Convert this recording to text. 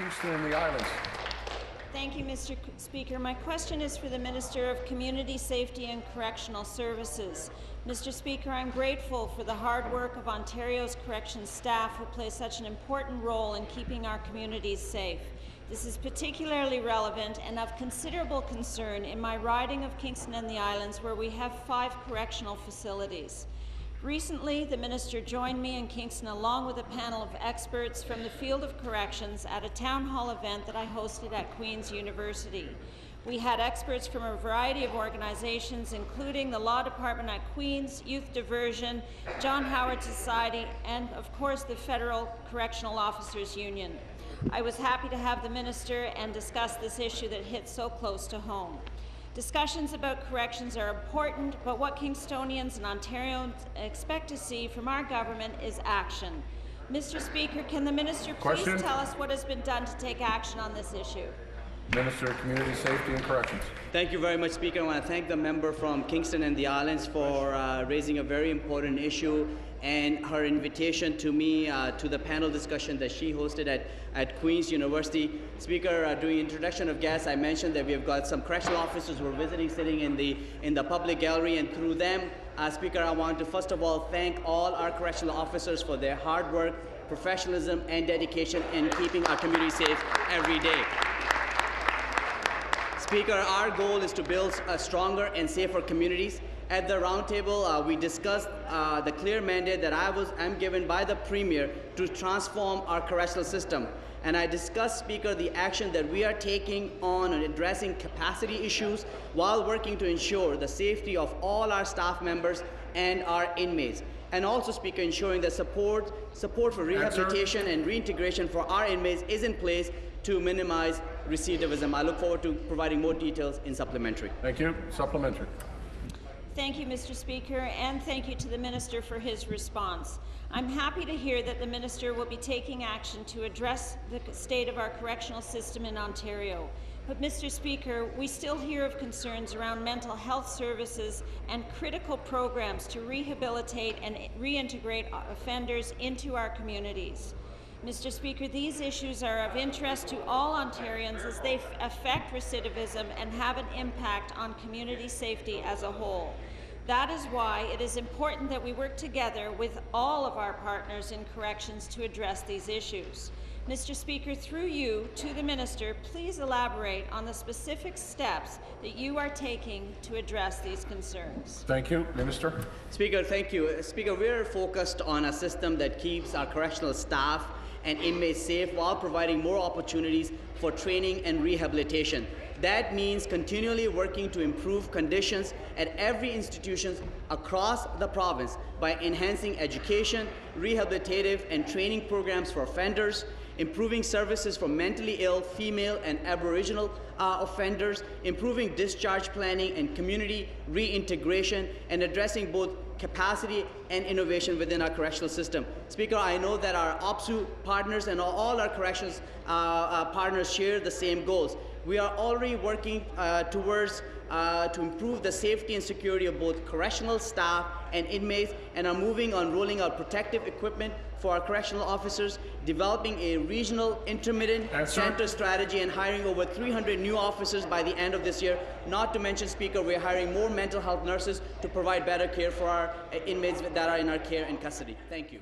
Kingston and the Islands. Thank you, Mr. Speaker. My question is for the Minister of Community Safety and Correctional Services. Mr. Speaker, I'm grateful for the hard work of Ontario's corrections staff who play such an important role in keeping our communities safe. This is particularly relevant and of considerable concern in my riding of Kingston and the Islands, where we have 5 correctional facilities. Recently, the Minister joined me in Kingston along with a panel of experts from the field of corrections at a town hall event that I hosted at Queen's University. We had experts from a variety of organizations, including the Law Department at Queen's, Youth Diversion, John Howard Society, and of course the Federal Correctional Officers Union. I was happy to have the Minister and discuss this issue that hits so close to home. Discussions about corrections are important, but what Kingstonians and Ontarians expect to see from our government is action. Mr. Speaker, can the Minister please tell us what has been done to take action on this issue? Minister of Community Safety and Corrections. Thank you very much, Speaker. I want to thank the member from Kingston and the Islands for raising a very important issue and her invitation to me to the panel discussion that she hosted at Queen's University. Speaker, during introduction of guests, I mentioned that we have got some correctional officers who are visiting, sitting in the public gallery, and through them, Speaker, I want to first of all thank all our correctional officers for their hard work, professionalism, and dedication in keeping our community safe every day. Speaker, our goal is to build stronger and safer communities. At the roundtable, we discussed the clear mandate that I'm given by the Premier to transform our correctional system. And I discussed, Speaker, the action that we are taking on addressing capacity issues while working to ensure the safety of all our staff members and our inmates. And also, Speaker, ensuring that support for rehabilitation and reintegration for our inmates is in place to minimize recidivism. I look forward to providing more details in supplementary. Thank you. Supplementary. Thank you, Mr. Speaker, and thank you to the Minister for his response. I'm happy to hear that the Minister will be taking action to address the state of our correctional system in Ontario. But, Mr. Speaker, we still hear of concerns around mental health services and critical programs to rehabilitate and reintegrate offenders into our communities. Mr. Speaker, these issues are of interest to all Ontarians as they affect recidivism and have an impact on community safety as a whole. That is why it is important that we work together with all of our partners in corrections to address these issues. Mr. Speaker, through you to the Minister, please elaborate on the specific steps that you are taking to address these concerns. Thank you. Minister. Speaker, thank you. Speaker, we're focused on a system that keeps our correctional staff and inmates safe while providing more opportunities for training and rehabilitation. That means continually working to improve conditions at every institution across the province by enhancing education, rehabilitative and training programs for offenders, improving services for mentally ill female and Aboriginal offenders, improving discharge planning and community reintegration, and addressing both capacity and innovation within our correctional system. Speaker, I know that our OPSU partners and all our corrections partners share the same goals. We are already working towards to improve the safety and security of both correctional staff and inmates, and are moving on rolling out protective equipment for our correctional officers, developing a regional intermittent center strategy, and hiring over 300 new officers by the end of this year. Not to mention, Speaker, we're hiring more mental health nurses to provide better care for our inmates that are in our care and custody. Thank you.